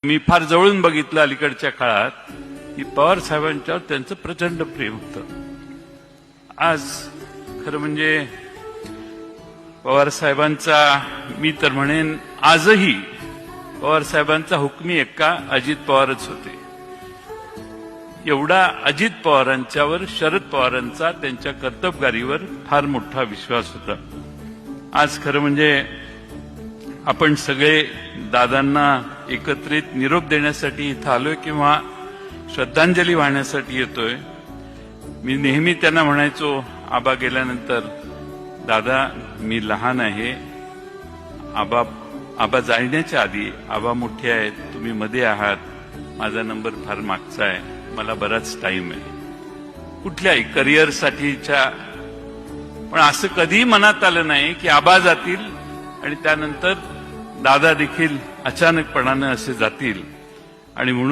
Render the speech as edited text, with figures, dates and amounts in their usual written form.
मी फार जवळून बघितलं अलीकडच्या काळात की पवार साहेबांच्यावर त्यांचं प्रचंड प्रेम होतं. आज खरं म्हणजे पवार साहेबांचा मी तर म्हणेन आजही पवार साहेबांचा हुकमी एक्का अजित पवारच होते. एवढा अजित पवारांच्यावर शरद पवारांचा त्यांच्या कर्तबगारीवर फार मोठा विश्वास होता. आज खरं म्हणजे आपण सगळे दादांना एकत्रित निरोप देण्यासाठी इथं आलोय किंवा श्रद्धांजली वाहण्यासाठी येतोय. मी नेहमी त्यांना म्हणायचो आबा गेल्यानंतर, दादा मी लहान आहे, आबा जाण्याच्या आधी आबा मोठे आहेत, तुम्ही मध्ये आहात, माझा नंबर फार मागचा आहे, मला बराच टाइम आहे कुठल्याही करिअरसाठीच्या. पण असं कधीही मनात आलं नाही की आबा जातील आणि त्यानंतर दादा देखील अचानकपणानं असे जातील. आणि म्हणून